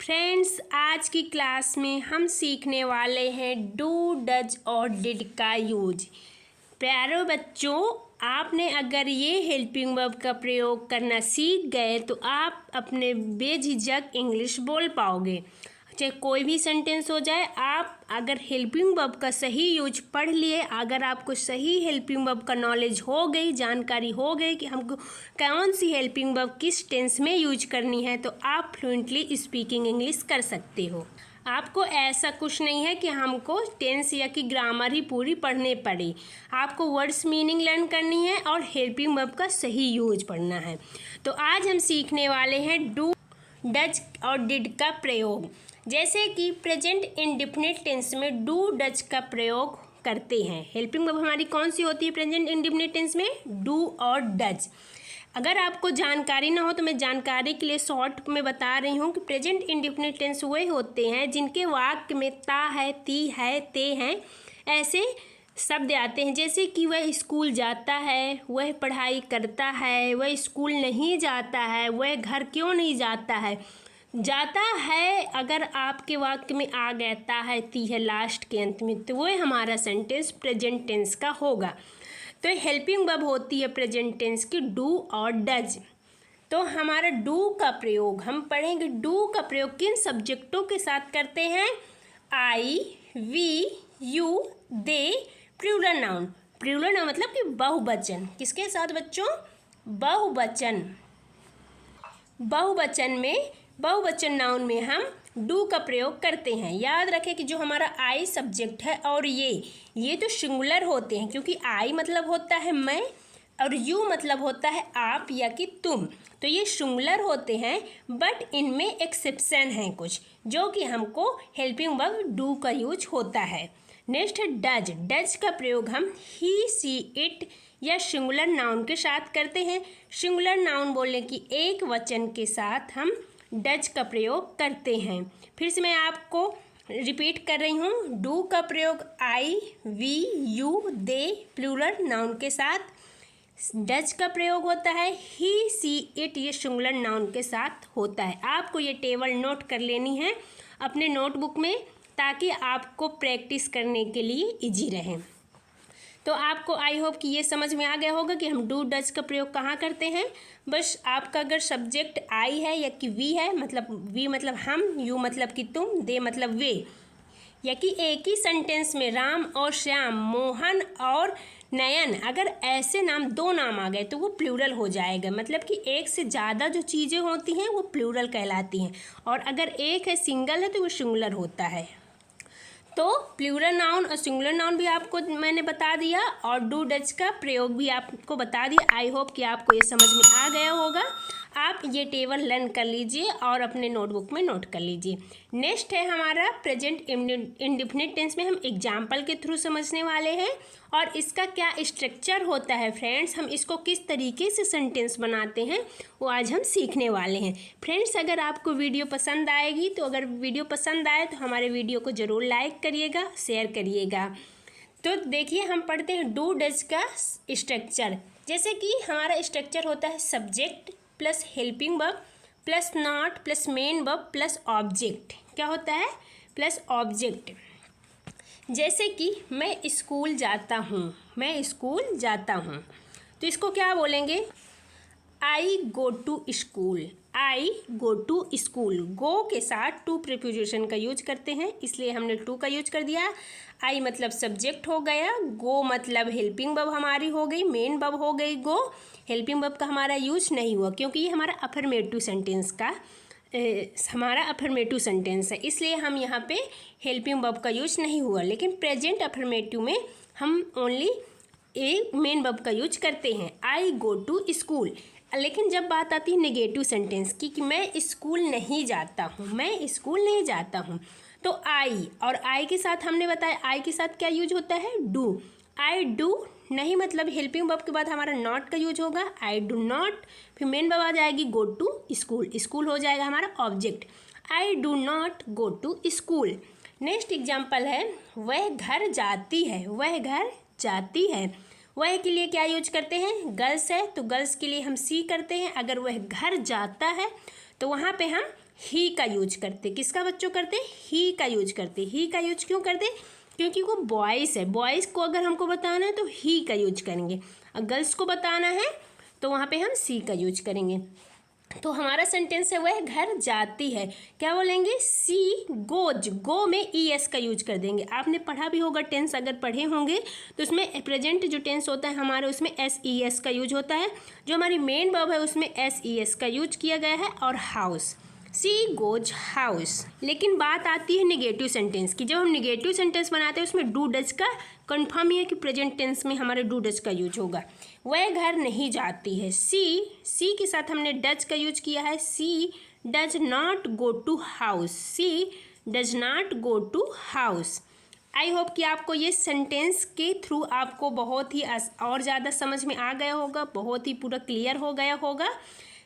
Friends, आज की class में हम सीखने वाले हैं डू, डज और डिड का यूज। प्यारे बच्चों, आपने अगर ये हेल्पिंग वर्ब का प्रयोग करना सीख गए तो आप अपने बेझिझक इंग्लिश बोल पाओगे। चाहे कोई भी सेंटेंस हो जाए, आप अगर हेल्पिंग वर्ब का सही यूज पढ़ लिए, अगर आपको सही हेल्पिंग वर्ब का नॉलेज हो गई, जानकारी हो गई कि हमको कौन सी हेल्पिंग वर्ब किस टेंस में यूज करनी है, तो आप फ्लुएंटली स्पीकिंग इंग्लिश कर सकते हो। आपको ऐसा कुछ नहीं है कि हमको टेंस या कि ग्रामर ही पूरी पढ़ने पड़े। आपको वर्ड्स मीनिंग लर्न करनी है और हेल्पिंग वर्ब का सही यूज पढ़ना है। तो आज हम सीखने वाले हैं डू, डज और डिड का प्रयोग। जैसे कि प्रेजेंट इंडेफिनिट टेंस में डू, डज का प्रयोग करते हैं। हेल्पिंग वर्ब हमारी कौन सी होती है प्रेजेंट इंडेफिनिट टेंस में? डू और डज। अगर आपको जानकारी ना हो तो मैं जानकारी के लिए शॉर्ट में बता रही हूँ कि प्रेजेंट इंडेफिनिट टेंस वे होते हैं जिनके वाक्य में ता है, ती है, ते हैं ऐसे शब्द आते हैं। जैसे कि वह स्कूल जाता है, वह पढ़ाई करता है, वह स्कूल नहीं जाता है, वह घर क्यों नहीं जाता है। जाता है अगर आपके वाक्य में आ गया, ता है, ती है लास्ट के अंत में, तो वह हमारा सेंटेंस प्रेजेंट टेंस का होगा। तो हेल्पिंग वर्ब होती है प्रेजेंट टेंस की डू और डज। तो हमारा डू का प्रयोग हम पढ़ेंगे। डू का प्रयोग किन सब्जेक्टों के साथ करते हैं? I, we, you, they, plural noun. Plural noun मतलब कि बहुवचन। किसके साथ बच्चों? बहुवचन। बहुवचन नाउन में हम डू का प्रयोग करते हैं। याद रखें कि जो हमारा आई सब्जेक्ट है और ये तो सिंगुलर होते हैं, क्योंकि आई मतलब होता है मैं और यू मतलब होता है आप या कि तुम। तो ये सिंगुलर होते हैं, बट इनमें एक्सेप्शन हैं कुछ, जो कि हमको हेल्पिंग वर्ब डू का यूज होता है। नेक्स्ट है डज। डज का प्रयोग हम ही, सी, इट या सिंगुलर नाउन के साथ करते हैं। सिंगुलर नाउन बोलने की एक वचन के साथ हम डज का प्रयोग करते हैं। फिर से मैं आपको रिपीट कर रही हूँ। डू का प्रयोग I, we, you, they, plural noun के साथ। डज का प्रयोग होता है ही, सी, इट ये सिंगुलर नाउन के साथ होता है। आपको ये टेबल नोट कर लेनी है अपने नोटबुक में, ताकि आपको प्रैक्टिस करने के लिए इजी रहे। तो आपको आई होप कि ये समझ में आ गया होगा कि हम डू, डज का प्रयोग कहाँ करते हैं। बस आपका अगर सब्जेक्ट आई है या कि वी है, मतलब वी मतलब हम, यू मतलब कि तुम, दे मतलब वे, या कि एक ही सेंटेंस में राम और श्याम, मोहन और नयन, अगर ऐसे नाम दो नाम आ गए तो वो प्लूरल हो जाएगा। मतलब कि एक से ज़्यादा जो चीज़ें होती हैं वो प्लूरल कहलाती हैं, और अगर एक है सिंगल है तो वो सिंगुलर होता है। तो प्लूरल नाउन और सिंगुलर नाउन भी आपको मैंने बता दिया और डू, डज का प्रयोग भी आपको बता दिया। आई होप कि आपको ये समझ में आ गया होगा। आप ये टेबल लर्न कर लीजिए और अपने नोटबुक में नोट कर लीजिए। नेक्स्ट है हमारा प्रेजेंट इंडेफिनिट टेंस में हम एग्जाम्पल के थ्रू समझने वाले हैं, और इसका क्या स्ट्रक्चर होता है फ्रेंड्स, हम इसको किस तरीके से सेंटेंस बनाते हैं, वो आज हम सीखने वाले हैं। फ्रेंड्स, अगर आपको वीडियो पसंद आएगी तो अगर वीडियो पसंद आए तो हमारे वीडियो को ज़रूर लाइक करिएगा, शेयर करिएगा। तो देखिए, हम पढ़ते हैं डू, डज का स्ट्रक्चर। जैसे कि हमारा स्ट्रक्चर होता है subject plus helping verb plus not plus main verb plus object. क्या होता है? Plus object. जैसे कि मैं स्कूल जाता हूँ, मैं स्कूल जाता हूँ, तो इसको क्या बोलेंगे? I go to school, I go to school. Go के साथ टू प्रीपोजिशन का यूज करते हैं, इसलिए हमने टू का यूज कर दिया। आई मतलब सब्जेक्ट हो गया, गो मतलब हेल्पिंग वर्ब हमारी हो गई, मेन वर्ब हो गई गो। हेल्पिंग वर्ब का हमारा यूज नहीं हुआ क्योंकि ये हमारा अफर्मेटिव सेंटेंस का हमारा अफर्मेटिव सेंटेंस है, इसलिए हम यहाँ पे हेल्पिंग वर्ब का यूज नहीं हुआ। लेकिन प्रेजेंट अफर्मेटिव में हम ओनली ए मेन वर्ब का यूज करते हैं, आई गो टू स्कूल। लेकिन जब बात आती है नेगेटिव सेंटेंस की कि मैं स्कूल नहीं जाता हूँ, मैं स्कूल नहीं जाता हूँ, तो आई और आई के साथ हमने बताया आई के साथ क्या यूज होता है? डू। आई डू नहीं मतलब हेल्पिंग वर्ब के बाद हमारा नॉट का यूज होगा, आई डू नॉट। फिर मेन वर्ब आ जाएगी गो टू स्कूल, स्कूल हो जाएगा हमारा object. I do not go to school. Next example है वह घर जाती है, वह घर जाती है। वह के लिए क्या यूज करते हैं? गर्ल्स है तो गर्ल्स के लिए हम सी करते हैं। अगर वह घर जाता है तो वहाँ पे हम ही का यूज करते। किसका बच्चों करते? ही का यूज करते। ही का यूज क्यों करते? क्योंकि वो बॉयज़ है। बॉयज़ को अगर हमको बताना है तो ही का यूज करेंगे, और गर्ल्स को बताना है तो वहाँ पे हम सी का यूज करेंगे। तो हमारा सेंटेंस है वह घर जाती है, क्या बोलेंगे? She goes. गो में ES का यूज कर देंगे। आपने पढ़ा भी होगा, टेंस अगर पढ़े होंगे तो उसमें प्रेजेंट जो टेंस होता है हमारे उसमें SES का यूज होता है। जो हमारी मेन वर्ब है उसमें SES का यूज किया गया है। और हाउस, सी गोज हाउस। लेकिन बात आती है निगेटिव सेंटेंस की। जब हम निगेटिव सेंटेंस बनाते हैं उसमें डू डज का कंफर्म ही है कि प्रेजेंट टेंस में हमारे डू डज का यूज होगा। वह घर नहीं जाती है, सी के साथ हमने डज का यूज किया है। She does not go to house, she does not go to house. I hope कि आपको ये सेंटेंस के थ्रू आपको बहुत ही और ज़्यादा समझ में आ गया होगा, बहुत ही पूरा क्लियर हो गया होगा।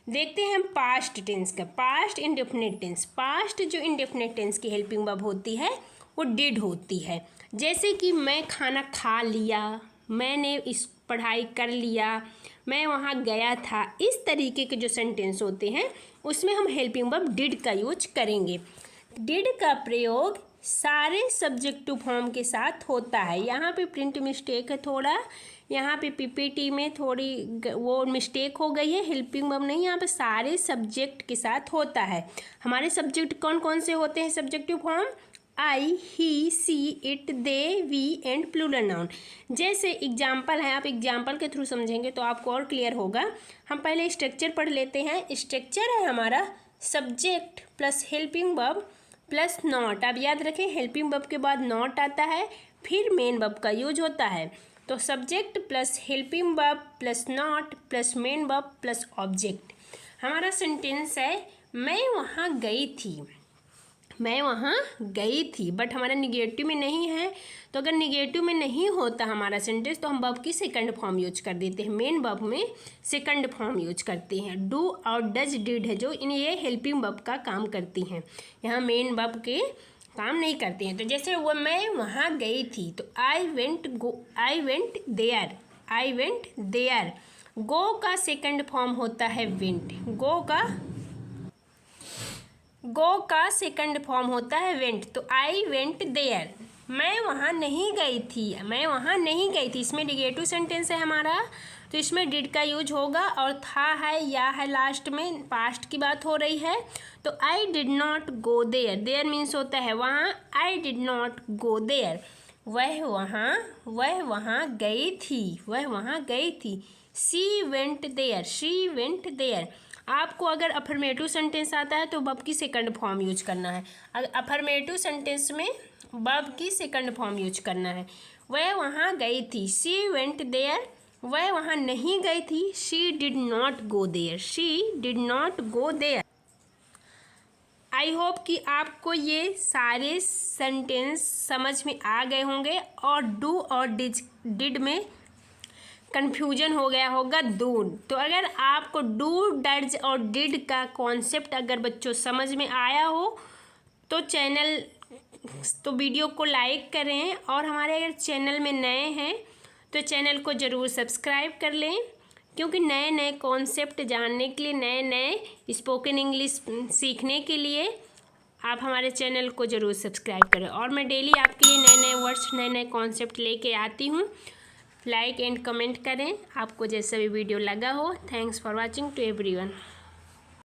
देखते हैं हम पास्ट टेंस का। Past indefinite tense. पास्ट जो इंडेफिनिट टेंस की हेल्पिंग वर्ब होती है वो डिड होती है। जैसे कि मैं खाना खा लिया, मैंने इस पढ़ाई कर लिया, मैं वहाँ गया था, इस तरीके के जो सेंटेंस होते हैं उसमें हम हेल्पिंग वर्ब डिड का यूज करेंगे। डिड का प्रयोग सारे सब्जेक्टिव फॉर्म के साथ होता है। यहाँ पे प्रिंट मिस्टेक है थोड़ा, यहाँ पे PPT में थोड़ी वो मिस्टेक हो गई है, हेल्पिंग वर्ब नहीं, यहाँ पे सारे सब्जेक्ट के साथ होता है। हमारे सब्जेक्ट कौन कौन से होते हैं subjective form? I, he, she, it, they, we and plural noun. जैसे एग्जाम्पल है, आप एग्जाम्पल के थ्रू समझेंगे तो आपको और क्लियर होगा। हम पहले स्ट्रक्चर पढ़ लेते हैं। स्ट्रक्चर है हमारा subject plus helping verb plus not. आप याद रखें, हेल्पिंग वर्ब के बाद नॉट आता है, फिर मेन वर्ब का यूज होता है। तो subject plus helping verb plus not plus main verb plus object. हमारा सेंटेंस है मैं वहाँ गई थी, मैं वहाँ गई थी। बट हमारा निगेटिव में नहीं है, तो अगर निगेटिव में नहीं होता हमारा सेंटेंस तो हम वर्ब की सेकंड फॉर्म यूज कर देते हैं। मेन वर्ब में सेकंड फॉर्म यूज करते हैं। डू और डज डिड है जो इन ये हेल्पिंग वर्ब का काम करती हैं, यहाँ मेन वर्ब के काम नहीं करते हैं। तो जैसे वो मैं वहाँ गई थी, तो I went there, I went there. Go का सेकंड फॉर्म होता है वेंट, गो का सेकंड फॉर्म होता है वेंट। तो आई वेंट देयर। मैं वहाँ नहीं गई थी, मैं वहाँ नहीं गई थी, इसमें निगेटिव सेंटेंस है हमारा, तो इसमें डिड का यूज होगा। और था है या है लास्ट में, पास्ट की बात हो रही है। तो I did not go there, there means होता है वहाँ, I did not go there. वह वहाँ गई थी, वह वहाँ गई थी। She went there, she went there. आपको अगर अफर्मेटिव सेंटेंस आता है तो वर्ब की सेकंड फॉर्म यूज करना है। अगर अफर्मेटिव सेंटेंस में वर्ब की सेकंड फॉर्म यूज करना है। वह वहाँ गई थी, सी वेंट देयर। वह वहाँ नहीं गई थी, she did not go there, she did not go there. I hope कि आपको ये सारे सेंटेंस समझ में आ गए होंगे और डू और डिड में कन्फ्यूजन हो गया होगा दूर। तो अगर आपको डू डज और डिड का कॉन्सेप्ट अगर बच्चों समझ में आया हो तो वीडियो को लाइक करें, और हमारे अगर चैनल में नए हैं तो चैनल को ज़रूर सब्सक्राइब कर लें, क्योंकि नए नए कॉन्सेप्ट जानने के लिए, नए नए स्पोकन इंग्लिश सीखने के लिए आप हमारे चैनल को ज़रूर सब्सक्राइब करें। और मैं डेली आपके लिए नए नए वर्ड्स, नए नए कॉन्सेप्ट लेके आती हूँ। लाइक एंड कमेंट करें आपको जैसा भी वीडियो लगा हो। Thanks for watching to everyone.